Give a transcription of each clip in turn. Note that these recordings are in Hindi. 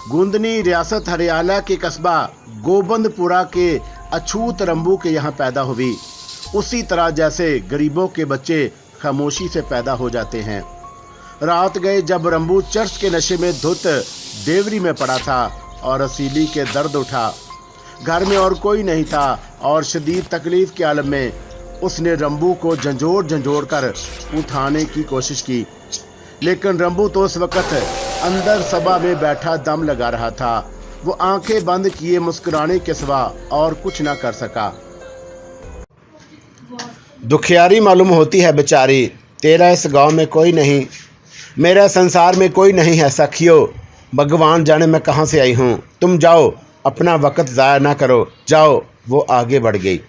गुंदनी रियासत हरियाणा के कस्बा गोबंदपुरा के अछूत रंबू के यहाँ पैदा हुई। उसी तरह जैसे गरीबों के बच्चे खामोशी से पैदा हो जाते हैं। रात गए जब रंबू चर्च के नशे में धुत देवरी में पड़ा था और असीली के दर्द उठा। घर में और कोई नहीं था और शदीद तकलीफ के आलम में उसने रंबू को झंझोड़ कर उठाने की कोशिश की, लेकिन रंबू तो उस वक्त अंदर सभा में बैठा दम लगा रहा था। वो आंखें बंद किए मुस्कुराने के सिवा और कुछ ना कर सका। दुखियारी मालूम होती है बेचारी, तेरा इस गांव में कोई नहीं, मेरा संसार में कोई नहीं है सखियो, भगवान जाने मैं कहाँ से आई हूँ। तुम जाओ, अपना वक्त ज़ाया ना करो, जाओ। वो आगे बढ़ गई।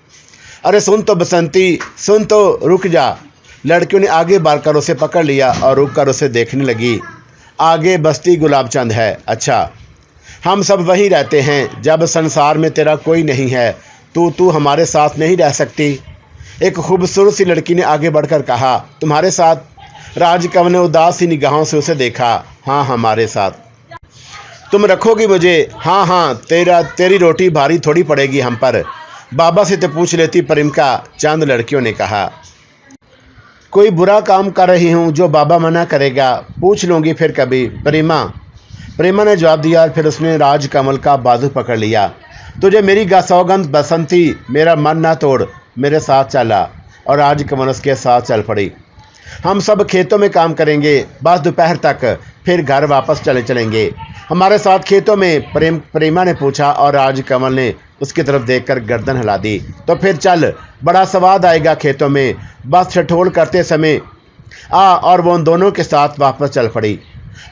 अरे सुन तो बसंती, सुन तो, रुक जा। लड़कियों ने आगे बढ़कर उसे पकड़ लिया और रुक कर उसे देखने लगी। आगे बस्ती गुलाबचंद है। अच्छा, हम सब वहीं रहते हैं। जब संसार में तेरा कोई नहीं है, तू हमारे साथ नहीं रह सकती? एक खूबसूरत सी लड़की ने आगे बढ़कर कहा। तुम्हारे साथ? राजकमल ने उदास सी निगाहों से उसे देखा। हाँ, हमारे साथ। तुम रखोगी मुझे? हाँ, तेरी रोटी भारी थोड़ी पड़ेगी हम पर। बाबा से तो पूछ लेती परिमका, चंद लड़कियों ने कहा। कोई बुरा काम कर रही हूँ जो बाबा मना करेगा? पूछ लूँगी फिर कभी। प्रेमा ने जवाब दिया। फिर उसने राजकमल का बाजू पकड़ लिया। तुझे मेरी सौगंध बसंती, मेरा मन ना तोड़, मेरे साथ चला। और राजकमल उसके साथ चल पड़ी। हम सब खेतों में काम करेंगे बस दोपहर तक, फिर घर वापस चलेंगे। हमारे साथ खेतों में? प्रेमा ने पूछा और राजकमल ने उसकी तरफ देखकर गर्दन हिला दी। तो फिर चल, बड़ा स्वाद आएगा खेतों में, बस ठठोल करते समय आ। और वो उन दोनों के साथ वापस चल पड़ी।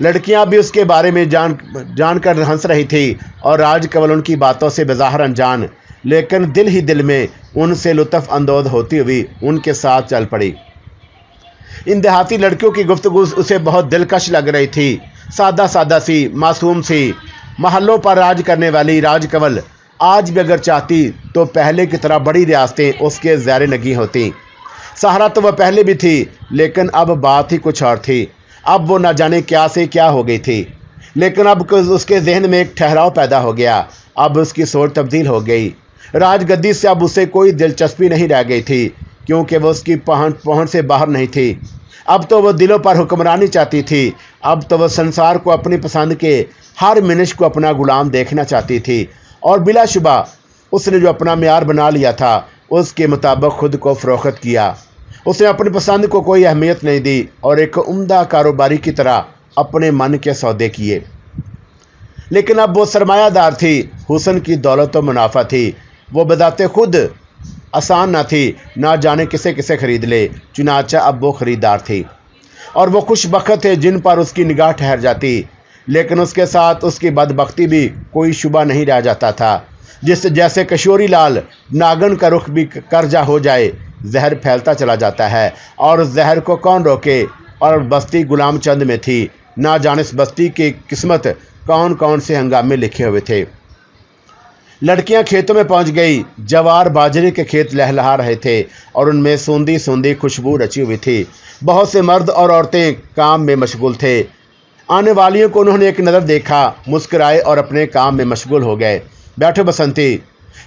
लड़कियां भी उसके बारे में जानकर हंस रही थी और राजकमल उनकी बातों से बेज़ाहिर अनजान, लेकिन दिल ही दिल में उनसे लुत्फ़ अंदोज़ होती हुई उनके साथ चल पड़ी। इन देहाती लड़कियों की गुफ्तगू उसे बहुत दिलकश लग रही थी। सादा सी, मासूम सी, महलों पर राज करने वाली राजकमल आज भी अगर चाहती तो पहले की तरह बड़ी रियासतें उसके ज़ैरे लगी होती। सहारा तो वह पहले भी थी, लेकिन अब बात ही कुछ और थी। अब वो न जाने क्या से क्या हो गई थी, लेकिन अब उसके जहन में एक ठहराव पैदा हो गया। अब उसकी सोच तब्दील हो गई। राजगद्दी से अब उसे कोई दिलचस्पी नहीं रह गई थी, क्योंकि वो उसकी पहुंच से बाहर नहीं थी। अब तो वह दिलों पर हुक्मरानी चाहती थी। अब तो वह संसार को अपनी पसंद के हर मिनश को अपना गुलाम देखना चाहती थी। और बिलाशुबा उसने जो अपना म्यार बना लिया था, उसके मुताबिक खुद को फ़रोख्त किया। उसने अपनी पसंद को कोई अहमियत नहीं दी और एक उम्दा कारोबारी की तरह अपने मन के सौदे किए। लेकिन अब वो सरमायादार थी। हुस्न की दौलत और मुनाफा थी। वो बजाते खुद आसान ना थी, ना जाने किसे खरीद ले। चुनाचा अब वो खरीदार थी और वो खुशबख्त थे जिन पर उसकी निगाह ठहर जाती। लेकिन उसके साथ उसकी बदबख्ती भी कोई शुबा नहीं रह जाता था। जैसे किशोरी लाल नागन का रुख भी कर्जा हो जाए, जहर फैलता चला जाता है और उस जहर को कौन रोके। और बस्ती गुलामचंद में थी। ना जाने इस बस्ती की किस्मत कौन कौन से हंगामे लिखे हुए थे। लड़कियां खेतों में पहुंच गई। जवार बाजरे के खेत लहलहा रहे थे और उनमें सूंदी सूंदी खुशबू रची हुई थी। बहुत से मर्द और औरतें काम में मशगूल थे। आने वालियों को उन्होंने एक नज़र देखा, मुस्कुराए और अपने काम में मशगूल हो गए। बैठो बसंती,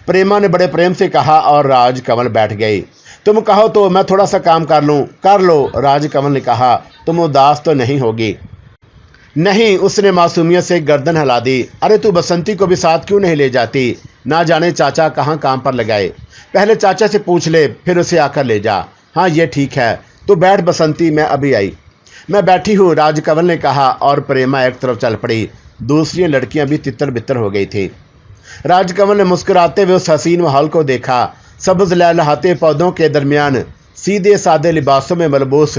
प्रेमा ने बड़े प्रेम से कहा और राजकमल बैठ गई। तुम कहो तो मैं थोड़ा सा काम कर लूँ? कर लो, राजकमल ने कहा। तुम उदास तो नहीं होगी? नहीं, उसने मासूमियत से गर्दन हिला दी। अरे तू बसंती को भी साथ क्यों नहीं ले जाती? ना जाने चाचा कहाँ काम पर लगाए। पहले चाचा से पूछ ले, फिर उसे आकर ले जा। हाँ, ये ठीक है। तू बैठ बसंती, मैं अभी आई। मैं बैठी हूँ, राजकमल ने कहा और प्रेमा एक तरफ चल पड़ी। दूसरी लड़कियां भी तितर बितर हो गई थी। राजकमल ने मुस्कुराते हुए उस हसीन माहौल को देखा। सब्ज लहलहाते पौधों के दरमियान सीधे सादे लिबासों में मलबूस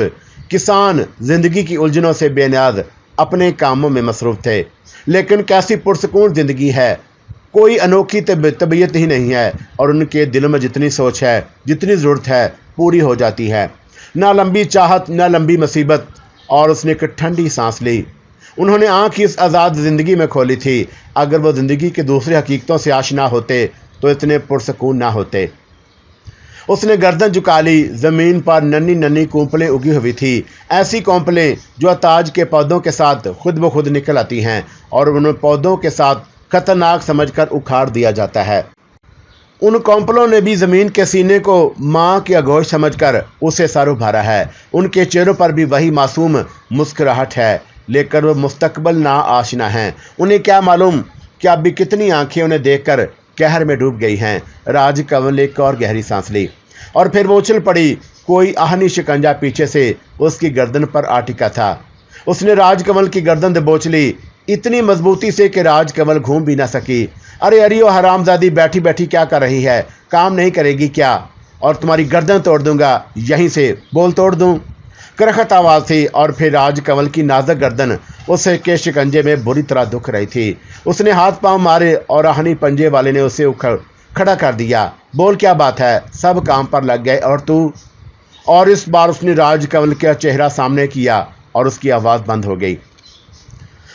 किसान जिंदगी की उलझनों से बेनियाज अपने कामों में मसरूफ थे। लेकिन कैसी पुरसकून जिंदगी है। कोई अनोखी तबीयत ही नहीं है और उनके दिलों में जितनी सोच है, जितनी ज़रूरत है, पूरी हो जाती है। ना लंबी चाहत, ना लंबी मुसीबत। और उसने एक ठंडी सांस ली। उन्होंने आँख इस आज़ाद ज़िंदगी में खोली थी। अगर वो ज़िंदगी की दूसरी हकीकतों से आशना होते तो इतने पुरसकून ना होते। उसने गर्दन झुका ली। जमीन पर नन्ही नन्ही कोंपलें उगी हुई थी, ऐसी कोंपलें जो ताज के पौधों के साथ खुद ब खुद निकल आती हैं और उन पौधों के साथ खतरनाक समझकर उखाड़ दिया जाता है। उन कोंपलों ने भी जमीन के सीने को माँ की आगोश समझकर उसे सर उभारा है। उनके चेहरों पर भी वही मासूम मुस्कुराहट है, लेकर वो मुस्तकबल ना आशना हैं। उन्हें क्या मालूम कि अब भी कितनी आंखें उन्हें देखकर कहर में डूब गई हैं। राजकमल ने एक और गहरी सांस ली और फिर वो उछल पड़ी। कोई आहनी शिकंजा पीछे से उसकी गर्दन पर आ टिका था। उसने राजकमल की गर्दन दबोच ली, इतनी मजबूती से कि राजकमल घूम भी ना सकी। अरे अरे ओ हरामजादी, बैठी बैठी क्या कर रही है? काम नहीं करेगी क्या? और तुम्हारी गर्दन तोड़ दूंगा यहीं से, बोल तोड़ दूं। करखत आवाज़ थी और फिर राजकमल की नाजुक गर्दन उसे के शिकंजे में बुरी तरह दुख रही थी। उसने हाथ पांव मारे और आहनी पंजे वाले ने उसे खड़ा कर दिया। बोल क्या बात है? सब काम पर लग गए और तू? और इस बार उसने राजकमल का चेहरा सामने किया और उसकी आवाज़ बंद हो गई।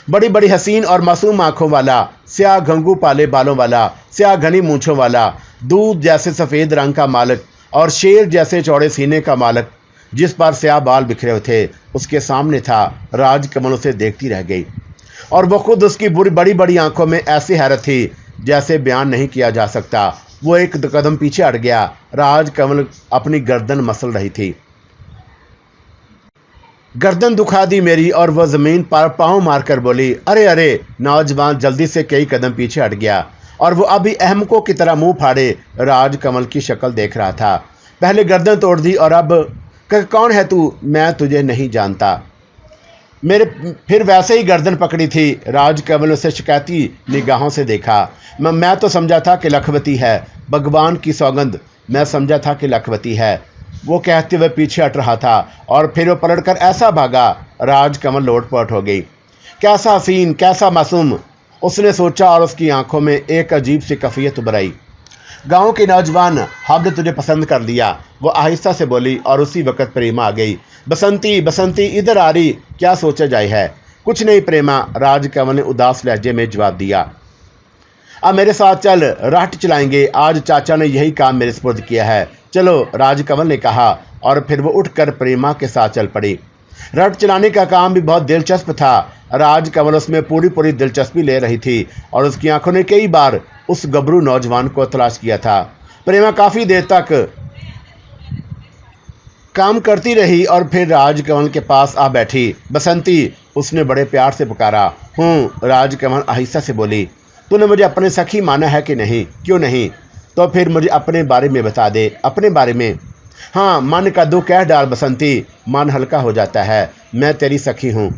बड़ी बड़ी हसीन और मासूम आंखों वाला, स्याह घंघू पाले बालों वाला, स्याह घनी मूंछों वाला, दूध जैसे सफ़ेद रंग का मालिक और शेर जैसे चौड़े सीने का मालिक जिस पर स्याह बाल बिखरे हुए थे, उसके सामने था। राजकमल उसे देखती रह गई और वो खुद उसकी बड़ी बड़ी आंखों में ऐसी हैरत थी जैसे बयान नहीं किया जा सकता। वो एक कदम पीछे हट गया। राजकमल अपनी गर्दन मसल रही थी। गर्दन दुखा दी मेरी और वह जमीन पर पांव मारकर बोली, अरे अरे। नौजवान जल्दी से कई कदम पीछे हट गया और वो अभी अहमकों की तरह मुंह फाड़े राजकमल की शक्ल देख रहा था। पहले गर्दन तोड़ दी और अब कौन है तू? मैं तुझे नहीं जानता। मेरे फिर वैसे ही गर्दन पकड़ी थी। राजकमल उसे शिकायती निगाहों से देखा। मैं तो समझा था कि लखवती है, भगवान की सौगंध, मैं समझा था कि लखवती है, वो कहते हुए पीछे हट रहा था और फिर वो पलटकर ऐसा भागा। राजकमल लोटपोट हो गई। कैसा हसीन, कैसा मासूम, उसने सोचा और उसकी आंखों में एक अजीब सी कफियत उभर आई। गाँव के नौजवान, हमने तुझे पसंद कर लिया, वो आहिस्ता से बोली और उसी वक़्त प्रेमा आ गई। बसंती बसंती इधर आ रही, क्या सोचा जाए है? कुछ नहीं प्रेमा, राजकमल ने उदास लहजे में जवाब दिया। अब मेरे साथ चल, राहट चलाएंगे, आज चाचा ने यही काम मेरे सुपुर्द किया है। चलो, राजकमल ने कहा और फिर वो उठकर प्रेमा के साथ चल पड़ी। रट चलाने का काम भी बहुत दिलचस्प था। राजकमल उसमें पूरी दिलचस्पी ले रही थी और उसकी आंखों ने कई बार उस गबरू नौजवान को तलाश किया था। प्रेमा काफ़ी देर तक काम करती रही और फिर राजकमल के पास आ बैठी। बसंती, उसने बड़े प्यार से पुकारा। हूँ, राजकमल आहिस्ता से बोली। तूने मुझे अपने सखी माना है कि नहीं? क्यों नहीं? तो फिर मुझे अपने बारे में बता दे। अपने बारे में? हाँ, मन का दुख कह डाल बसंती, मन हल्का हो जाता है। मैं तेरी सखी हूँ।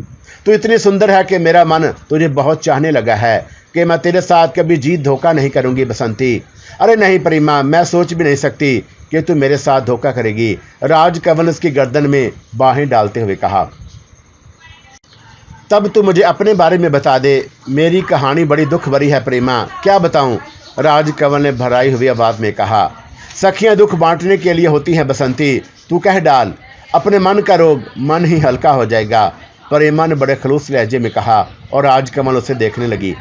तू इतनी सुंदर है कि मेरा मन तुझे बहुत चाहने लगा है कि मैं तेरे साथ कभी जीत धोखा नहीं करूँगी बसंती। अरे नहीं प्रेमा, मैं सोच भी नहीं सकती कि तू मेरे साथ धोखा करेगी। राजकमल उसकी गर्दन में बाहें डालते हुए कहा। तब तू मुझे अपने बारे में बता दे। मेरी कहानी बड़ी दुख भरी है प्रेमा, क्या बताऊं? राजकमल ने भराई हुई आवाज़ में कहा। सखियां दुख बांटने के लिए होती हैं बसंती, तू कह डाल। अपने मन का रोग, मन ही हल्का हो जाएगा, प्रेमा ने बड़े खलूस लहजे में कहा और राजकमल उसे देखने लगी।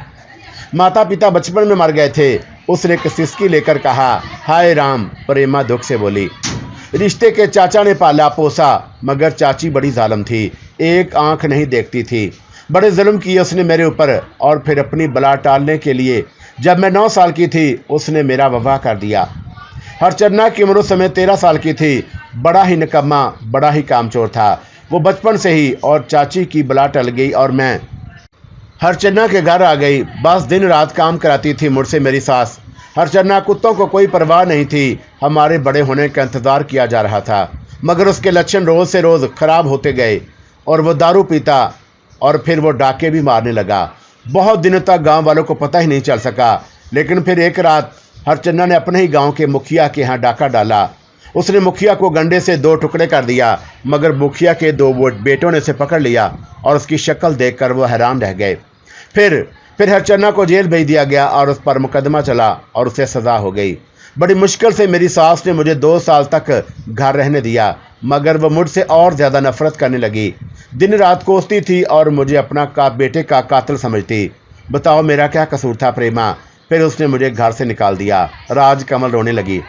माता पिता बचपन में मर गए थे, उसने एक सिसकी लेकर कहा। हाय राम, प्रेमा दुख से बोली। रिश्ते के चाचा ने पाला पोसा, मगर चाची बड़ी जालिम थी, एक आंख नहीं देखती थी। बड़े जुल्म किए उसने मेरे ऊपर और फिर अपनी बला टालने के लिए जब मैं 9 साल की थी उसने मेरा विवाह कर दिया। हरचन्ना की उम्र उस समय 13 साल की थी। बड़ा ही निकम्मा, बड़ा ही कामचोर था वो बचपन से ही, और चाची की बला टल गई और मैं हरचन्ना के घर आ गई। बस दिन रात काम कराती थी मुझसे मेरी सास। हरचन्ना कुत्तों को कोई परवाह नहीं थी। हमारे बड़े होने का इंतज़ार किया जा रहा था, मगर उसके लक्षण रोज़ से रोज़ ख़राब होते गए और वो दारू पीता और फिर वो डाके भी मारने लगा। बहुत दिनों तक गांव वालों को पता ही नहीं चल सका, लेकिन फिर एक रात हरचन्ना ने अपने ही गांव के मुखिया के यहाँ डाका डाला। उसने मुखिया को गंडे से 2 टुकड़े कर दिया, मगर मुखिया के 2 बेटों ने उसे पकड़ लिया और उसकी शक्ल देखकर वो हैरान रह गए। फिर हरचन्ना को जेल भेज दिया गया और उस पर मुकदमा चला और उसे सज़ा हो गई। बड़ी मुश्किल से मेरी सास ने मुझे 2 साल तक घर रहने दिया, मगर वह मुझसे और ज़्यादा नफरत करने लगी। दिन रात कोसती थी और मुझे अपना बेटे का कातिल समझती। बताओ मेरा क्या कसूर था प्रेमा? फिर उसने मुझे घर से निकाल दिया। राजकमल रोने लगी।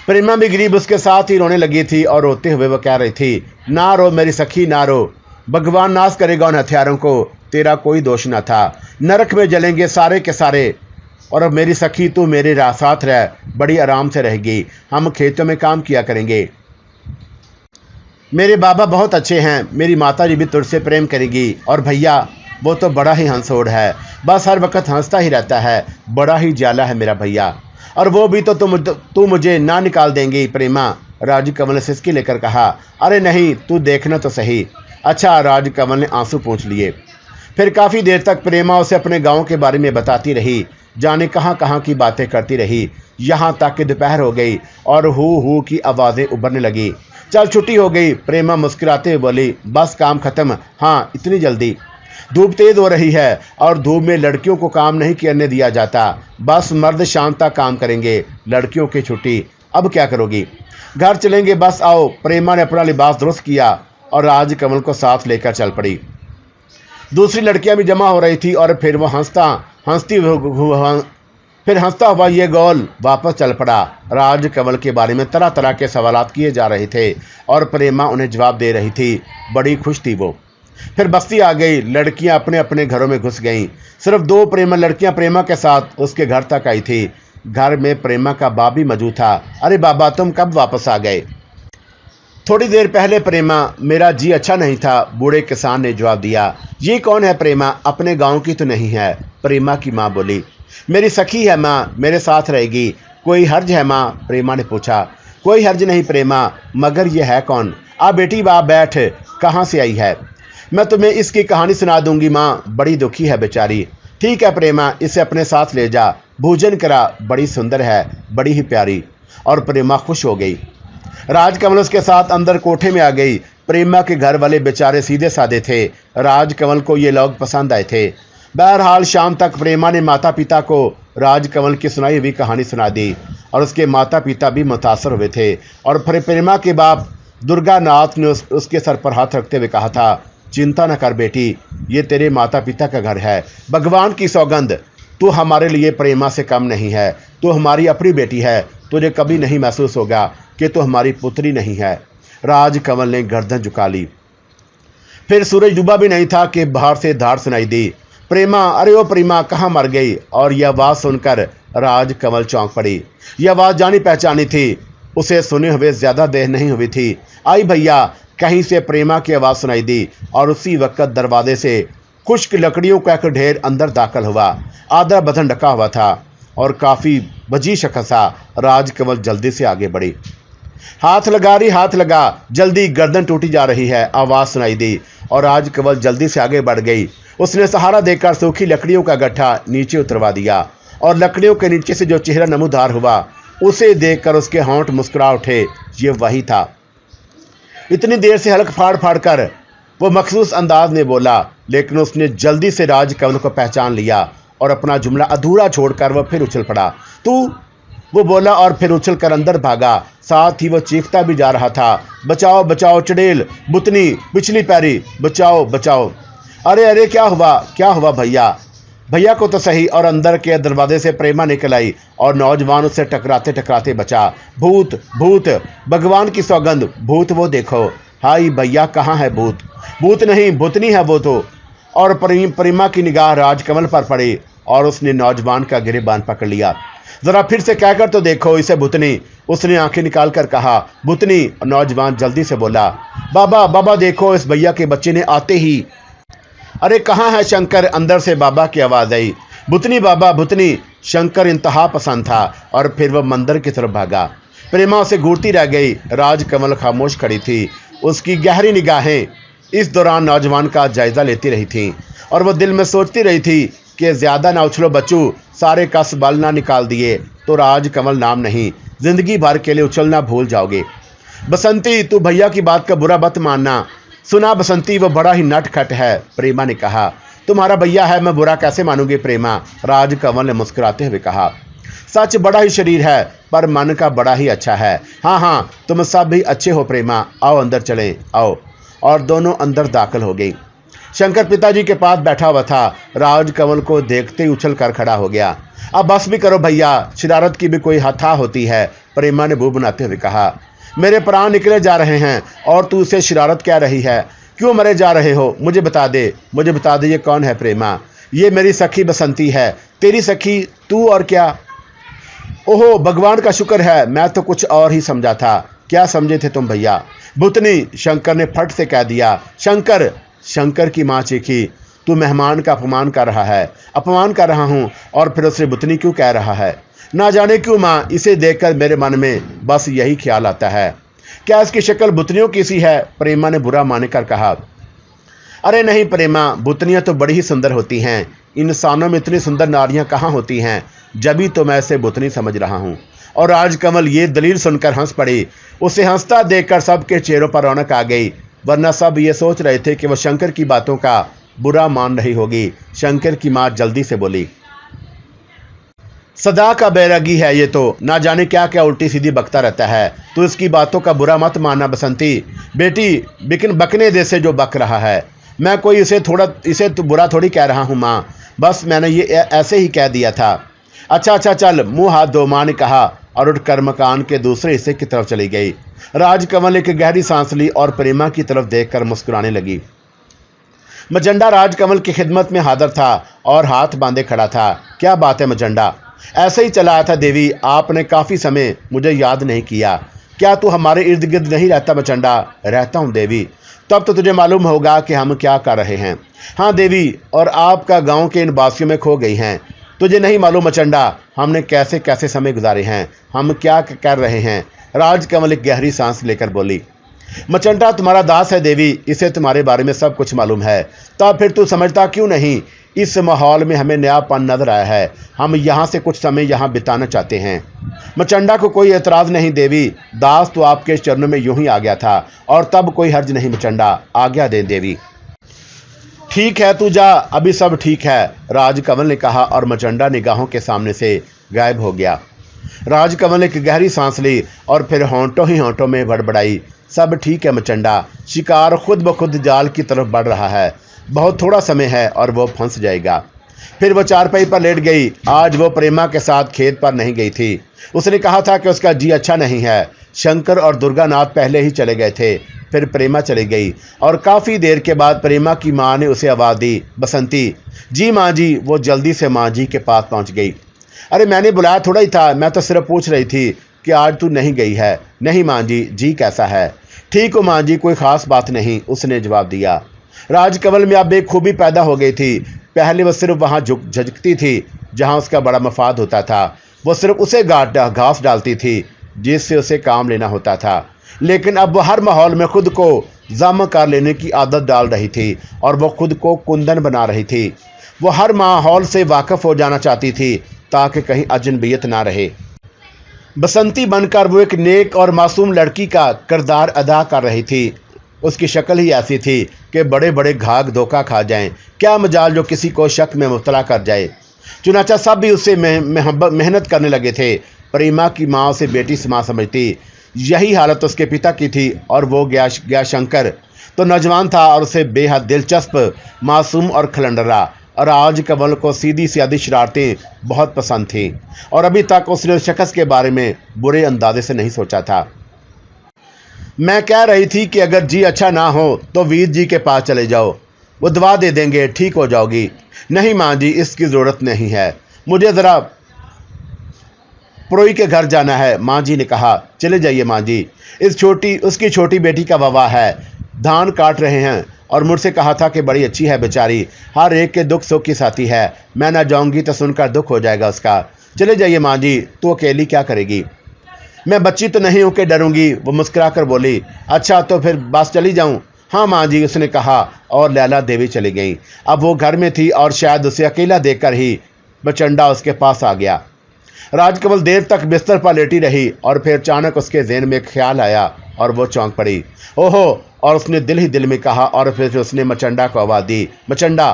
प्रेमा भी गरीब उसके साथ ही रोने लगी थी और रोते हुए वो कह रही थी, ना रो मेरी सखी ना रो, भगवान नाश करेगा उन हथियारों को, तेरा कोई दोष न था, नरक में जलेंगे सारे के सारे। और अब मेरी सखी तू मेरे साथ रह, बड़ी आराम से रहेगी, हम खेतों में काम किया करेंगे, मेरे बाबा बहुत अच्छे हैं, मेरी माता जी भी तुझसे प्रेम करेगी, और भैया वो तो बड़ा ही हंसोड़ है, बस हर वक्त हंसता ही रहता है, बड़ा ही जाला है मेरा भैया, और वो भी तो तू मुझे ना निकाल देंगी प्रेमा, राजकमल ने सिसकी लेकर कहा। अरे नहीं, तू देखना तो सही। अच्छा, राजकमल ने आंसू पोंछ लिए। फिर काफ़ी देर तक प्रेमा उसे अपने गांव के बारे में बताती रही, जाने कहाँ कहाँ की बातें करती रही, यहाँ तक कि दोपहर हो गई और हू की आवाज़ें उभरने लगी। चल छुट्टी हो गई, प्रेमा मुस्कुराते हुए बोली, बस काम खत्म। हाँ, इतनी जल्दी? धूप तेज हो रही है और धूप में लड़कियों को काम नहीं करने दिया जाता, बस मर्द शाम तक काम करेंगे, लड़कियों की छुट्टी। अब क्या करोगी? घर चलेंगे, बस आओ। प्रेमा ने अपना लिबास दुरुस्त किया और राजकमल को साथ लेकर चल पड़ी। दूसरी लड़कियां भी जमा हो रही थी और फिर वो हंसता हुआ ये गोल वापस चल पड़ा। राजकमल के बारे में तरह तरह के सवालात किए जा रहे थे और प्रेमा उन्हें जवाब दे रही थी। बड़ी खुश थी वो। फिर बस्ती आ गई, लड़कियां अपने अपने घरों में घुस गईं। सिर्फ 2 लड़कियां प्रेमा के साथ उसके घर तक आई थी। घर में प्रेमा का बाप भी मौजूद था। अरे बाबा, तुम कब वापस आ गए? थोड़ी देर पहले प्रेमा, मेरा जी अच्छा नहीं था, बूढ़े किसान ने जवाब दिया। ये कौन है प्रेमा? अपने गांव की तो नहीं है, प्रेमा की मां बोली। मेरी सखी है मां, मेरे साथ रहेगी। कोई हर्ज है मां? प्रेमा ने पूछा। कोई हर्ज नहीं प्रेमा, मगर ये है कौन? आ बेटी, बाप बैठ, कहाँ से आई है? मैं तुम्हें इसकी कहानी सुना दूंगी मां, बड़ी दुखी है बेचारी। ठीक है प्रेमा, इसे अपने साथ ले जा, भोजन करा, बड़ी सुंदर है, बड़ी ही प्यारी। और प्रेमा खुश हो गई। राजकमल उसके साथ अंदर कोठे में आ गई। प्रेमा के घर वाले बेचारे सीधे साधे थे। राजकमल को ये लोग पसंद आए थे। बहरहाल शाम तक प्रेमा ने माता पिता को राजकमल की सुनाई हुई कहानी सुना दी और उसके माता पिता भी मुतासर हुए थे। और फिर प्रेमा के बाप दुर्गानाथ ने उसके सर पर हाथ रखते हुए कहा था, चिंता न कर बेटी, ये तेरे माता पिता का घर है। भगवान की सौगंध, तू हमारे लिए प्रेमा से कम नहीं है, तू हमारी अपनी बेटी है, तुझे कभी नहीं महसूस होगा कि तू हमारी पुत्री नहीं है। राजकमल ने गर्दन झुका ली। फिर सूरज डूबा भी नहीं था कि बाहर से धार सुनाई दी, प्रेमा, अरे ओ प्रेमा, कहाँ मर गई? और यह आवाज़ सुनकर राजकमल चौंक पड़ी। यह आवाज़ जानी पहचानी थी, उसे सुने हुए ज़्यादा देर नहीं हुई थी। आई भैया, कहीं से प्रेमा की आवाज़ सुनाई दी और उसी वक्त दरवाजे से खुश्क लकड़ियों का एक ढेर अंदर दाखिल हुआ। आधा बदन ढका हुआ था और काफ़ी वजी शख्स था। राजकमल जल्दी से आगे बढ़ी। हाथ लगा रही, हाथ लगा, जल्दी, गर्दन टूटी जा रही है, आवाज़ सुनाई दी और राजकमल जल्दी से आगे बढ़ गई। उसने सहारा देकर सूखी लकड़ियों का गट्ठा नीचे उतरवा दिया और लकड़ियों के नीचे से जो चेहरा नमूदार हुआ उसे देखकर उसके होंठ मुस्कुरा उठे। ये वही था। इतनी देर से हलक फाड़ फाड़ कर वो मखसूस अंदाज में बोला, लेकिन उसने जल्दी से राजकमल को पहचान लिया और अपना जुमला अधूरा छोड़कर वह फिर उछल पड़ा। तू, वो बोला और फिर उछल कर अंदर भागा। साथ ही वो चीखता भी जा रहा था, बचाओ बचाओ चुड़ैल, बुतनी, पिछली पैरी, बचाओ बचाओ। अरे अरे, क्या हुआ भैया? भैया को तो सही। और अंदर के दरवाजे से प्रेमा निकल आई और नौजवान उससे टकराते टकराते बचा। भूत, भूत, भगवान की सौगंध, भूत, वो देखो। हाय भैया, कहाँ है भूत? भूत नहीं, भूतनी है वो तो। और प्रेमा की निगाह राजकमल पर पड़ी और उसने नौजवान का गिरेबान पकड़ लिया। जरा फिर से कहकर तो देखो इसे भूतनी, उसने आंखें निकाल कर कहा। भूतनी? नौजवान जल्दी से बोला। बाबा, बाबा देखो, इस भैया के बच्चे ने आते ही। अरे कहाँ है शंकर? अंदर से बाबा की आवाज़ आई। भूतनी बाबा, भूतनी। शंकर इंतहा पसंद था और फिर वह मंदिर की तरफ भागा। प्रेमा उसे घूरती रह गई। राजकमल खामोश खड़ी थी, उसकी गहरी निगाहें इस दौरान नौजवान का जायजा लेती रही थीं और वह दिल में सोचती रही थी कि ज़्यादा ना उछलो बच्चू, सारे कस बल ना निकाल दिए तो राजकमल नाम नहीं, जिंदगी भर के लिए उछलना भूल जाओगे। बसंती, तू भैया की बात का बुरा मत मानना। सुना बसंती, वो बड़ा ही नटखट है, प्रेमा ने कहा। तुम्हारा भैया है, मैं बुरा कैसे मानूंगी प्रेमा? राजकमल ने मुस्कुराते हुए कहा। सच, बड़ा ही शरीर है पर मन का बड़ा ही अच्छा है। हाँ हाँ, तुम सब भी अच्छे हो प्रेमा, आओ अंदर चलें, आओ। और दोनों अंदर दाखिल हो गई। शंकर पिताजी के पास बैठा हुआ था। राजकमल को देखते ही उछल कर खड़ा हो गया। अब बस भी करो भैया, शरारत की भी कोई हथा होती है, प्रेमा ने मुंह बनाते हुए कहा। मेरे प्राण निकले जा रहे हैं और तू उसे शरारत कह रही है। क्यों मरे जा रहे हो? मुझे बता दे ये कौन है प्रेमा? ये मेरी सखी बसंती है। तेरी सखी? तू और क्या? ओहो, भगवान का शुक्र है, मैं तो कुछ और ही समझा था। क्या समझे थे तुम भैया? भूतनी, शंकर ने फट से कह दिया। शंकर? शंकर की मां चीखी। तू मेहमान का अपमान कर रहा है। अपमान कर रहा हूं? और फिर उसे भूतनी क्यों कह रहा है? ना जाने क्यों मां, इसे देखकर मेरे मन में बस यही ख्याल आता है। क्या इसकी शक्ल भूतनियों की सी है? प्रेमा ने बुरा मानकर कहा। अरे नहीं प्रेमा, भूतनियां तो बड़ी ही सुंदर होती हैं। इंसानों में इतनी सुंदर नारियां कहाँ होती हैं? जभी तो मैं इसे भूतनी समझ रहा हूं। और राजकमल ये दलील सुनकर हंस पड़ी। उसे हंसता देखकर सबके चेहरों पर रौनक आ गई, वरना सब ये सोच रहे थे कि वह शंकर की बातों का बुरा मान रही होगी। शंकर की मां जल्दी से बोली, सदा का बैरागी है ये तो, ना जाने क्या क्या उल्टी सीधी बकता रहता है। तो इसकी बातों का बुरा मत मानना बसंती। बेटी, बकने दे से जो बक रहा है। मैं कोई इसे तो बुरा थोड़ी कह रहा हूँ माँ, बस मैंने ये ऐसे ही कह दिया था। अच्छा चल, मुंह हाथ धो, माँ ने कहा और उठकर मकान के दूसरे हिस्से की तरफ चली गई। राजकमल एक गहरी सांस ली और प्रेमा की तरफ देखकर मुस्कुराने लगी। मचंडा राजकमल की खिदमत में हाजिर था और हाथ बांधे खड़ा था। क्या बात है मचंडा? ऐसे ही चला आया था देवी, आपने काफ़ी समय मुझे याद नहीं किया। क्या तू हमारे इर्द गिर्द नहीं रहता मचंडा? रहता हूँ देवी। तब तो तुझे मालूम होगा कि हम क्या कर रहे हैं। हाँ देवी, और आपका गांव के इन बासियों में खो गई हैं। तुझे नहीं मालूम मचंडा, हमने कैसे कैसे समय गुजारे हैं, हम क्या कर रहे हैं। राजकमल एक गहरी सांस लेकर बोली। मचंडा तुम्हारा दास है देवी, इसे तुम्हारे बारे में सब कुछ मालूम है। तब फिर तू समझता क्यों नहीं? इस माहौल में हमें नयापन नजर आया है। हम यहाँ से कुछ समय यहाँ बिताना चाहते हैं। मचंडा को कोई एतराज़ नहीं देवी, दास तो आपके चरणों में यूं ही आ गया था और तब कोई हर्ज नहीं मचंडा, आज्ञा दे देवी। ठीक है तू जा, अभी सब ठीक है, राजकमल ने कहा और मचंडा निगाहों के सामने से गायब हो गया। राजकमल ने एक गहरी सांस ली और फिर होंठों ही होंठों में बड़बड़ाई। सब ठीक है मचंडा, शिकार खुद ब खुद जाल की तरफ बढ़ रहा है। बहुत थोड़ा समय है और वो फंस जाएगा। फिर वो चारपाई पर लेट गई। आज वो प्रेमा के साथ खेत पर नहीं गई थी। उसने कहा था कि उसका जी अच्छा नहीं है। शंकर और दुर्गानाथ पहले ही चले गए थे। फिर प्रेमा चली गई और काफ़ी देर के बाद प्रेमा की माँ ने उसे आवाज़ दी, बसंती। जी माँ जी। वो जल्दी से माँ जी के पास पहुँच गई। अरे मैंने बुलाया थोड़ा ही था, मैं तो सिर्फ पूछ रही थी कि आज तू नहीं गई है। नहीं माँ जी। जी कैसा है? ठीक हो माँ जी, कोई ख़ास बात नहीं, उसने जवाब दिया। राजकमल में अब एक खूबी पैदा हो गई थी। पहले वह सिर्फ वहाँ झुकती थी जहाँ उसका बड़ा मफाद होता था। वो सिर्फ उसे घास डालती थी जिससे उसे काम लेना होता था। लेकिन अब वह हर माहौल में खुद को जम कर लेने की आदत डाल रही थी और वो खुद को कुंदन बना रही थी। वो हर माहौल से वाकिफ हो जाना चाहती थी ताकि कहीं अजनबियत ना रहे। बसंती बनकर वो एक नेक और मासूम लड़की का किरदार अदा कर रही थी। उसकी शक्ल ही ऐसी थी कि बड़े बड़े घाघ धोखा खा जाएं। क्या मजाल जो किसी को शक में मुब्तला कर जाए। चुनाचा सब भी उससे मेहनत करने लगे थे। प्रेमा की माँ उसे बेटी से माँ समझती। यही हालत उसके पिता की थी और वो गया शंकर तो नौजवान था और उसे बेहद दिलचस्प, मासूम और खलंडरा। और आज कमल को सीधी सादी शरारतें बहुत पसंद थीं और अभी तक उसने उस शख्स के बारे में बुरे अंदाजे से नहीं सोचा था। मैं कह रही थी कि अगर जी अच्छा ना हो तो वीर जी के पास चले जाओ, वो दवा दे देंगे, ठीक हो जाओगी। नहीं माँ जी, इसकी ज़रूरत नहीं है, मुझे ज़रा प्रोई के घर जाना है, माँ जी ने कहा। चले जाइए माँ जी, उसकी छोटी बेटी का विवाह है, धान काट रहे हैं और मुझसे कहा था कि बड़ी अच्छी है बेचारी, हर एक के दुख सुख की साथी है। मैं ना जाऊँगी तो सुनकर दुख हो जाएगा उसका। चले जाइए माँ जी, तू अकेली क्या करेगी? मैं बच्ची तो नहीं हूँ कि डरूंगी, वो मुस्कुरा कर बोली। अच्छा तो फिर बस चली जाऊँ? हाँ माँ जी, उसने कहा और लैला देवी चली गई। अब वो घर में थी और शायद उसे अकेला देखकर ही मचंडा उसके पास आ गया। राजकमल देर तक बिस्तर पर लेटी रही और फिर अचानक उसके ज़हन में एक ख्याल आया और वो चौंक पड़ी। ओहो, और उसने दिल ही दिल में कहा और फिर उसने मचंडा को आवाज़ दी, मचंडा।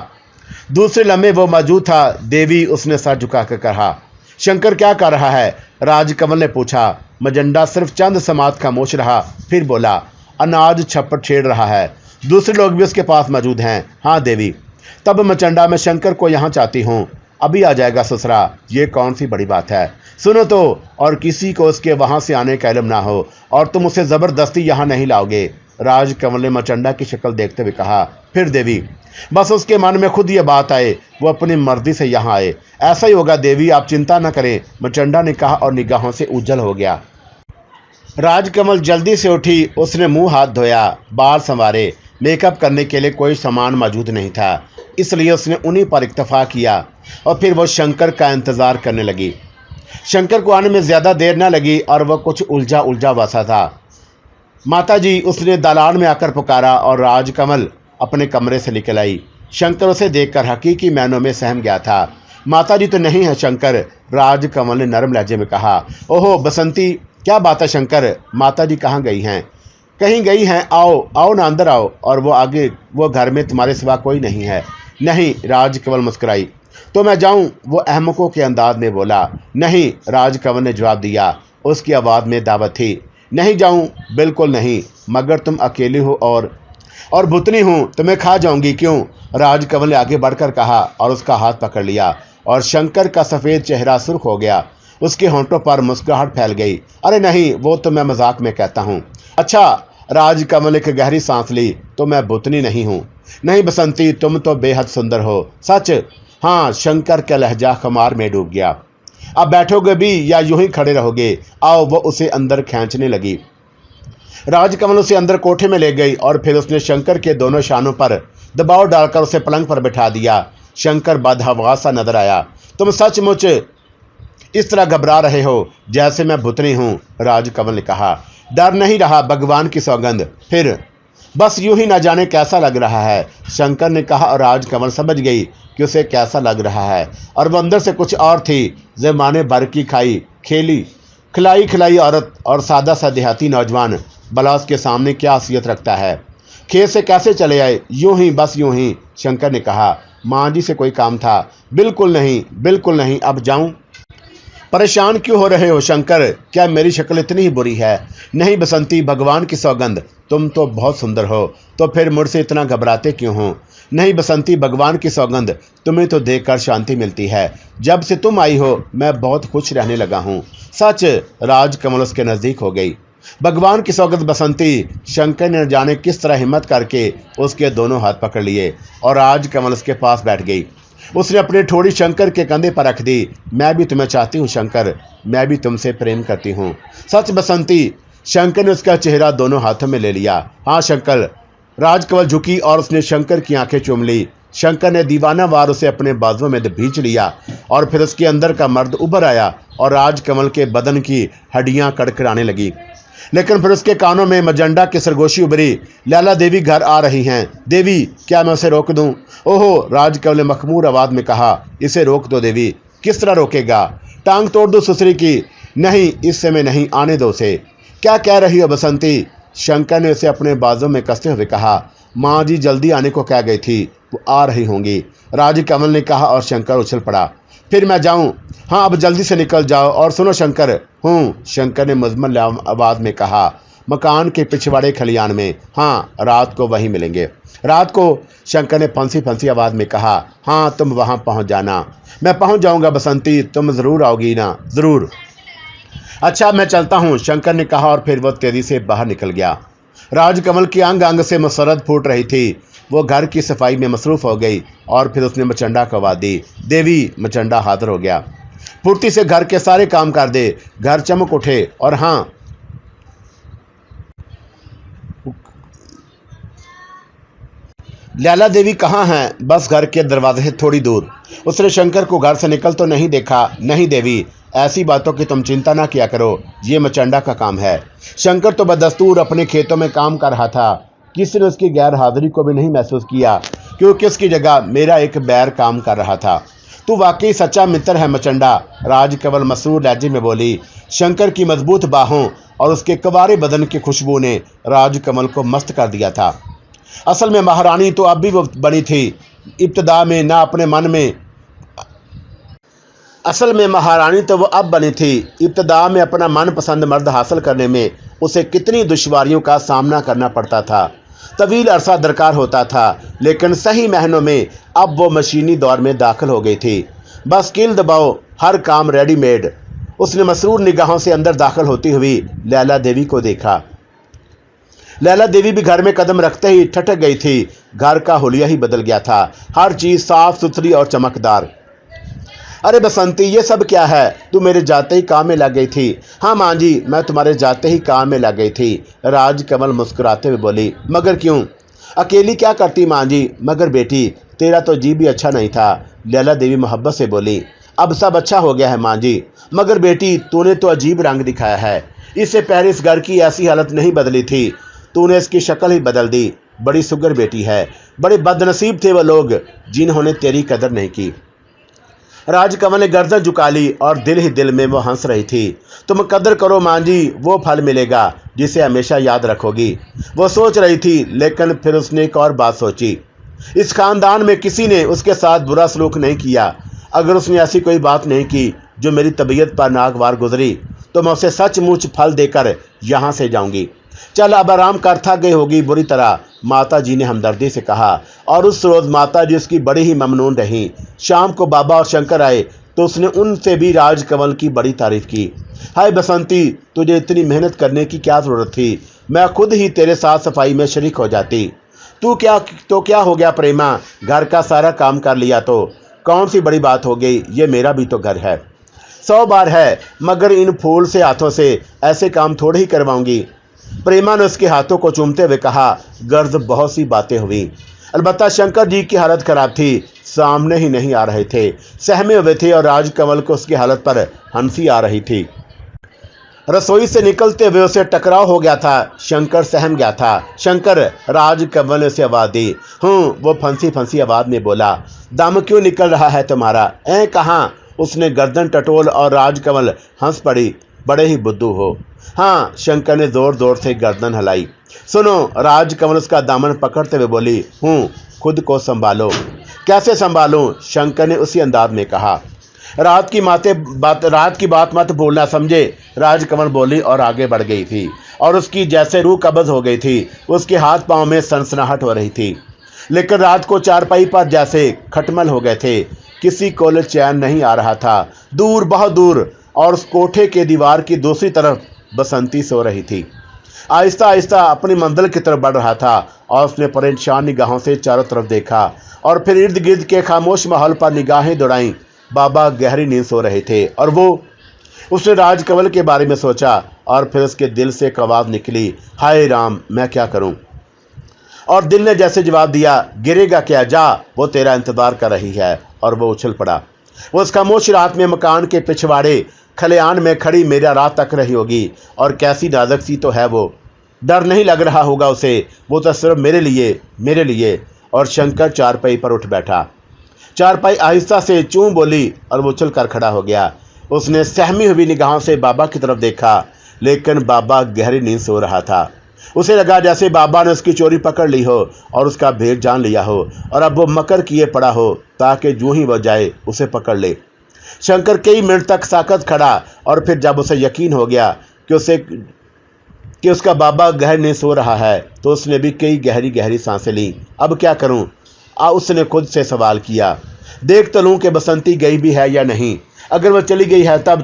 दूसरे लम्हे वो मौजूद था। देवी, उसने सर झुकाकर कहा। शंकर क्या कर रहा है? राजकमल ने पूछा। मचंडा सिर्फ चंद समात खामोश रहा, फिर बोला, अनाज छप्पर छेड़ रहा है, दूसरे लोग भी उसके पास मौजूद हैं। हाँ देवी। तब मचंडा, मैं शंकर को यहाँ चाहती हूँ, अभी आ जाएगा ससुरा। ये कौन सी बड़ी बात है? सुनो तो, और किसी को उसके वहां से आने का इल्म ना हो, और तुम उसे जबरदस्ती यहाँ नहीं लाओगे। राजकमल ने मचंडा की शक्ल देखते हुए कहा। फिर देवी, बस उसके मन में खुद ये बात आए, वो अपनी मर्जी से यहाँ आए। ऐसा ही होगा देवी, आप चिंता न करें, मचंडा ने कहा और निगाहों से उज्जवल हो गया। राजकमल जल्दी से उठी। उसने मुंह हाथ धोया, बाल संवारे। मेकअप करने के लिए कोई सामान मौजूद नहीं था, इसलिए उसने उन्हीं पर इक्तफा किया और फिर वो शंकर का इंतजार करने लगी। शंकर को आने में ज्यादा देर न लगी और वह कुछ उलझा उलझा वसा था। माताजी, उसने दालान में आकर पुकारा और राजकमल अपने कमरे से निकल आई। शंकर उसे देखकर हकीकी मायनों में सहम गया था। माताजी तो नहीं है शंकर, राजकमल ने नरम लहजे में कहा। ओहो बसंती, क्या बात है शंकर, माताजी कहाँ गई हैं? कहीं गई हैं, आओ आओ ना, अंदर आओ। और वो आगे, वो घर में तुम्हारे सिवा कोई नहीं है। नहीं, राजकमल मुस्कुराई। तो मैं जाऊं? वो अहमकों के अंदाज में बोला। नहीं, राजकमल ने जवाब दिया। उसकी आवाज़ में दावत थी। नहीं जाऊं? बिल्कुल नहीं, मगर तुम अकेली हो और भुतनी हूं, तुम्हें खा जाऊंगी। क्यों? राजकमल ने आगे बढ़कर कहा और उसका हाथ पकड़ लिया और शंकर का सफ़ेद चेहरा सुर्ख हो गया। उसके होंठों पर मुस्कुराहट फैल गई। अरे नहीं, वो तो मैं मजाक में कहता हूँ। अच्छा, राजकमल ने एक गहरी सांस ली। तो मैं भुतनी नहीं हूँ। नहीं बसंती, तुम तो बेहद सुंदर हो। सच? हाँ। शंकर का लहजा खुमार में डूब गया। अब बैठोगे भी या यूं ही खड़े रहोगे? आओ। वो उसे अंदर खींचने लगी। राजकमल उसे अंदर कोठे में ले गई और फिर उसने शंकर के दोनों शानों पर दबाव डालकर उसे पलंग पर बिठा दिया। शंकर बदहवास सा नजर आया। तुम सचमुच इस तरह घबरा रहे हो जैसे मैं भुतनी हूं, राजकमल ने कहा। डर नहीं रहा, भगवान की सौगंध। फिर बस यूं ही न जाने कैसा लग रहा है, शंकर ने कहा और राजकमल समझ गई कि उसे कैसा लग रहा है। और वो अंदर से कुछ और थी। ज़माने भर की खिलाई खिलाई औरत और सादा सा देहाती नौजवान, भला उसके सामने क्या हैसियत रखता है? खेत से कैसे चले आए? यूं ही, बस यूं ही, शंकर ने कहा। माँ जी से कोई काम था? बिल्कुल नहीं, बिल्कुल नहीं। अब जाऊं? परेशान क्यों हो रहे हो शंकर? क्या मेरी शक्ल इतनी ही बुरी है? नहीं बसंती, भगवान की सौगंध, तुम तो बहुत सुंदर हो। तो फिर मुझसे इतना घबराते क्यों हो? नहीं बसंती, भगवान की सौगंध, तुम्हें तो देखकर शांति मिलती है। जब से तुम आई हो मैं बहुत खुश रहने लगा हूँ। सच? राजकमल उसके नज़दीक हो गई। भगवान की सौगंध बसंती, शंकर ने जाने किस तरह हिम्मत करके उसके दोनों हाथ पकड़ लिए और राजकमल उसके पास बैठ गई। उसने अपनी ठोड़ी शंकर के कंधे पर रख दी। मैं भी तुम्हें चाहती हूँ शंकर, मैं भी तुमसे प्रेम करती हूँ। सच बसंती? शंकर ने उसका चेहरा दोनों हाथों में ले लिया। हाँ शंकर। राजकमल झुकी और उसने शंकर की आंखें चूम ली। शंकर ने दीवाना वार उसे अपने बाजुओं में दबीच लिया और फिर उसके अंदर का मर्द उभर आया और राजकमल के बदन की हड्डियां कड़कड़ाने लगी। लेकिन फिर उसके कानों में मजंडा की सरगोशी उभरी। लैला देवी घर आ रही हैं। देवी, क्या मैं उसे रोक दूं? ओहो, राजकमल ने मखमूर आवाज में कहा। इसे रोक दो देवी। किस तरह रोकेगा? टांग तोड़ दो सुसरी की। नहीं, इस समय नहीं, आने दो उसे। क्या कह रही हो बसंती? शंकर ने उसे अपने बाजों में कसते हुए कहा। माँ जी जल्दी आने को कह गई थी, वो आ रही होंगी, राजकमल ने कहा और शंकर उछल पड़ा। फिर मैं जाऊं? हाँ, अब जल्दी से निकल जाओ। और सुनो शंकर। शंकर ने मुजम्मल आवाज में कहा। मकान के पिछवाड़े खलियान में। हाँ, रात को वहीं मिलेंगे। रात को? शंकर ने फंसी फंसी आवाज में कहा। हाँ, तुम वहां पहुंच जाना। मैं पहुंच जाऊंगा बसंती, तुम जरूर आओगी ना? जरूर। अच्छा, मैं चलता हूं, शंकर ने कहा और फिर वह तेजी से बाहर निकल गया। राजकमल की अंग अंग से मसरत फूट रही थी। वो घर की सफाई में मसरूफ हो गई और फिर उसने मचंडा को आवाज दी। देवी, मचंडा हाजिर हो गया। फुर्ती से घर के सारे काम कर दे। घर चमक उठे। और हाँ, लैला देवी कहाँ हैं? बस घर के दरवाजे से थोड़ी दूर। उसने शंकर को घर से निकल तो नहीं देखा। नहीं देवी, ऐसी बातों की तुम चिंता ना किया करो, ये मचंडा का काम है। शंकर तो बदस्तूर अपने खेतों में काम कर रहा था। किसी ने उसकी गैर हाजिरी को भी नहीं महसूस किया, क्योंकि उसकी जगह मेरा एक बैर काम कर रहा था। तू वाकई सच्चा मित्र है मचंडा, राजकमल मसरूर लहजे में बोली। शंकर की मजबूत बाहों और उसके कवारे बदन की खुशबू ने राजकमल को मस्त कर दिया था। असल में महारानी तो अब भी वो बनी थी, इब्तदा में ना अपने मन में। असल में महारानी तो वो अब बनी थी। इब्तदा में अपना मनपसंद मर्द हासिल करने में उसे कितनी दुश्वारियों का सामना करना पड़ता था, तवील अरसा दरकार होता था। लेकिन सही महीनों में अब वो मशीनी दौर में दाखिल हो गई थी। बस कील दबाओ, हर काम रेडीमेड। उसने मसरूर निगाहों से अंदर दाखिल होती हुई लैला देवी को देखा। लैला देवी भी घर में कदम रखते ही ठठक गई थी। घर का हुलिया ही बदल गया था, हर चीज साफ सुथरी और चमकदार। अरे बसंती, ये सब क्या है? तू मेरे जाते ही काम में लग गई थी। हाँ माँ जी, मैं तुम्हारे जाते ही काम में लग गई थी, राजकमल मुस्कुराते हुए बोली। मगर क्यों? अकेली क्या करती माँ जी? मगर बेटी, तेरा तो जी भी अच्छा नहीं था, लैला देवी मोहब्बत से बोली। अब सब अच्छा हो गया है माँ जी। मगर बेटी, तूने तो अजीब रंग दिखाया है। इससे पहले इस घर की ऐसी हालत नहीं बदली थी, तूने इसकी शक्ल ही बदल दी। बड़ी सुगर बेटी है। बड़े बदनसीब थे वो लोग जिन्होंने तेरी कदर नहीं की। राजकमल ने गर्दन झुका ली और दिल ही दिल में वो हंस रही थी। तुम कदर करो माँ जी, वो फल मिलेगा जिसे हमेशा याद रखोगी, वो सोच रही थी। लेकिन फिर उसने एक और बात सोची। इस खानदान में किसी ने उसके साथ बुरा सलूक नहीं किया। अगर उसने ऐसी कोई बात नहीं की जो मेरी तबीयत पर नागवार गुजरी, तो मैं उसे सचमुच फल देकर यहाँ से जाऊंगी। चल अब आराम कर, थक गई होगी बुरी तरह, माता जी ने हमदर्दी से कहा। और उस रोज माता जी उसकी बड़ी ही ममनून रही। शाम को बाबा और शंकर आए तो उसने उनसे भी राजकमल की बड़ी तारीफ की। हाय बसंती, तुझे इतनी मेहनत करने की क्या जरूरत थी? मैं खुद ही तेरे साथ सफाई में शरीक हो जाती। क्या हो गया प्रेमा, घर का सारा काम कर लिया तो कौन सी बड़ी बात हो गई? ये मेरा भी तो घर है। 100 बार है, मगर इन फूल से हाथों से ऐसे काम थोड़े ही करवाऊंगी। प्रेमा ने उसके हाथों को चूमते हुए कहा। गर्द बहुत सी बातें हुई। अलबत्ता शंकर जी की हालत खराब थी, सामने ही नहीं आ रहे थे, सहमे हुए थे और राजकमल को उसकी हालत पर हंसी आ रही थी। रसोई से निकलते हुए उसे टकराव हो गया था। शंकर सहम गया था। शंकर, राजकमल ने उसे आवाज दी। वो फंसी फंसी आवाज में बोला। दम क्यों निकल रहा है तुम्हारा? कहाँ? उसने गर्दन टटोल और राजकमल हंस पड़ी। बड़े ही बुद्धू हो। हाँ, शंकर ने जोर जोर से गर्दन हिलाई। सुनो, राजकमल उसका दामन पकड़ते हुए बोली। खुद को संभालो। कैसे संभालूं? शंकर ने उसी अंदाज में कहा। रात की बात मत भूलना, समझे? राजकमल बोली और आगे बढ़ गई थी और उसकी जैसे रूह कब्ज हो गई थी। उसके हाथ पांव में सनसनाहट हो रही थी, लेकिन रात को चारपाई पर जैसे खटमल हो गए थे। किसी को चैन नहीं आ रहा था। दूर, बहुत दूर, और उस कोठे के दीवार की दूसरी तरफ बसंती सो रही थी। आहिस्ता आहिस्ता अपनी मंजिल की तरफ बढ़ रहा था और उसने परेशान निगाहों से चारों तरफ देखा और फिर इर्द गिर्द के खामोश माहौल पर निगाहें दौड़ाईं। बाबा गहरी नींद सो रहे थे और उसने राजकमल के बारे में सोचा और फिर उसके दिल से एक आवाज निकली। हाय राम, मैं क्या करूं? और दिल ने जैसे जवाब दिया, गिरेगा क्या, जा, वो तेरा इंतजार कर रही है। और वो उछल पड़ा। वो उस खामोश रात में मकान के पिछवाड़े खलियान में खड़ी मेरा राह तक रही होगी। और कैसी नाजुक सी तो है वो। डर नहीं लग रहा होगा उसे, वो तो सिर्फ मेरे लिए। और शंकर चारपाई पर उठ बैठा। चारपाई आहिस्ता से चूं बोली और वो उछल कर खड़ा हो गया। उसने सहमी हुई निगाहों से बाबा की तरफ देखा, लेकिन बाबा गहरी नींद सो रहा था। उसे लगा जैसे बाबा ने उसकी चोरी पकड़ ली हो और उसका भेद जान लिया हो और अब वो मकर किए पड़ा हो ताकि जूं ही वो जाए उसे पकड़ ले। शंकर कई मिनट तक साकत खड़ा और फिर जब उसे यकीन हो गया कि उसका बाबा गहरी नींद सो रहा है, तो उसने भी कई गहरी गहरी सांसें ली। अब क्या करूं? उसने खुद से सवाल किया। देख तो लूं कि बसंती गई भी है या नहीं। अगर वह चली गई है तब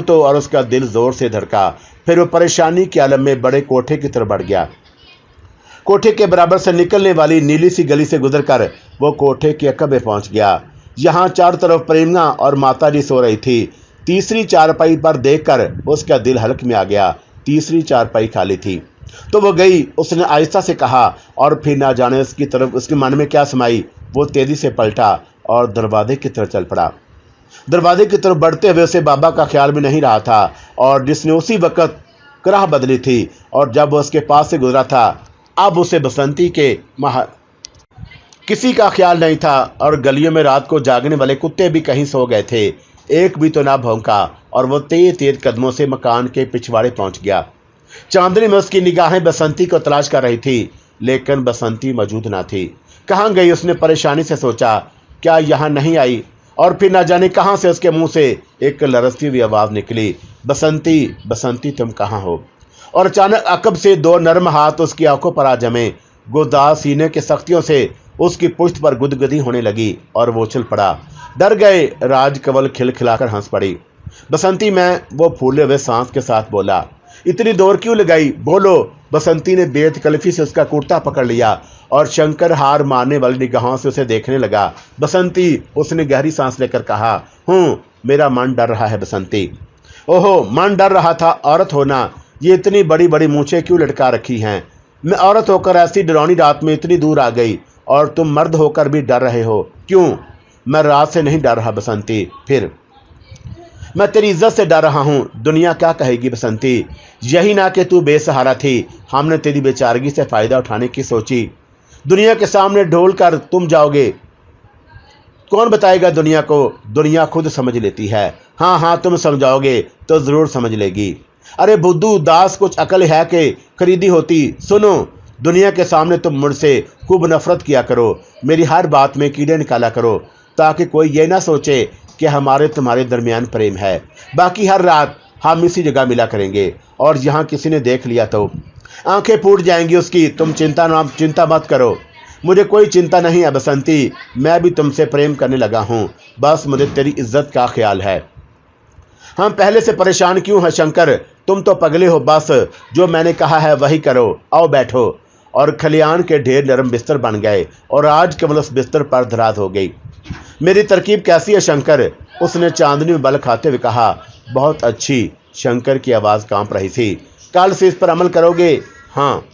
तो। और उसका दिल जोर से धड़का। फिर वो परेशानी के आलम में बड़े कोठे की तरफ बढ़ गया। कोठे के बराबर से निकलने वाली नीली सी गली से गुजरकर वो कोठे के अकबे पहुंच गया। यहाँ चारों तरफ प्रेमा और माता जी सो रही थी। तीसरी चारपाई पर देखकर उसका दिल हल्क में आ गया। तीसरी चारपाई खाली थी तो वो गई। उसने आहिस्ता से कहा और फिर ना जाने उसकी तरफ उसके मन में क्या समाई। वो तेजी से पलटा और दरवाजे की तरफ चल पड़ा। दरवाजे की तरफ बढ़ते हुए उसे बाबा का ख्याल भी नहीं रहा था और जिसने उसी वक्त कराह बदली थी और जब वो उसके पास से गुजरा था, अब उसे बसंती के किसी का ख्याल नहीं था। और गलियों में रात को जागने वाले कुत्ते भी कहीं सो गए थे, एक भी तो ना भौंका। और वो तेज तेज कदमों से मकान के पिछवाड़े पहुंच गया। चांदनी में उसकी निगाहें बसंती को तलाश कर रही थी, लेकिन बसंती मौजूद ना थी। कहाँ गई? उसने परेशानी से सोचा। क्या यहाँ नहीं आई? और फिर ना जाने कहाँ से उसके मुंह से एक लरसती हुई आवाज निकली। बसंती, बसंती, तुम कहाँ हो? और अचानक अकब से 2 नर्म हाथ उसकी आंखों पर आ जमे। गुदा सीने के सख्तियों से उसकी पुश्त पर गुदगुदी होने लगी और वो उछल पड़ा। डर गए। राजकमल खिलखिलाकर हंस पड़ी। बसंती मैं वो फूले हुए सांस के साथ बोला। इतनी देर क्यों लगाई, बोलो। बसंती ने बेतकल्फी से उसका कुर्ता पकड़ लिया और शंकर हार मारने वाली निगाहों से उसे देखने लगा। बसंती, उसने गहरी सांस लेकर कहा। मेरा मन डर रहा है बसंती। ओहो, मन डर रहा था। औरत होना, ये इतनी बड़ी बड़ी मूछें क्यों लटका रखी हैं? मैं औरत होकर ऐसी डरावनी रात में इतनी दूर आ गई और तुम मर्द होकर भी डर रहे हो, क्यों? मैं रात से नहीं डर रहा बसंती। फिर? मैं तेरी इज्जत से डर रहा हूँ। दुनिया क्या कहेगी बसंती? यही ना कि तू बेसहारा थी, हमने तेरी बेचारगी से फायदा उठाने की सोची। दुनिया के सामने ढोल कर तुम जाओगे, कौन बताएगा दुनिया को? दुनिया खुद समझ लेती है। हाँ, तुम समझाओगे तो जरूर समझ लेगी। अरे बुद्धू दास, कुछ अकल है कि खरीदी होती? सुनो, दुनिया के सामने तुम मुझसे खूब नफरत किया करो, मेरी हर बात में कीड़े निकाला करो, ताकि कोई ये ना सोचे कि हमारे तुम्हारे दरमियान प्रेम है। बाकी हर रात हम इसी जगह मिला करेंगे, और यहाँ किसी ने देख लिया तो आंखें फूट जाएंगी उसकी। तुम चिंता मत करो, मुझे कोई चिंता नहीं है बसंती। मैं भी तुमसे प्रेम करने लगा हूँ, बस मुझे तेरी इज्जत का ख्याल है। हम पहले से परेशान क्यों हैं शंकर? तुम तो पगले हो, बस जो मैंने कहा है वही करो। आओ बैठो। और खलियान के ढेर नरम बिस्तर बन गए और आज केवल उस बिस्तर पर धरात हो गई। मेरी तरकीब कैसी है शंकर? उसने चांदनी में बल खाते हुए कहा। बहुत अच्छी। शंकर की आवाज़ कांप रही थी। कल से इस पर अमल करोगे? हाँ।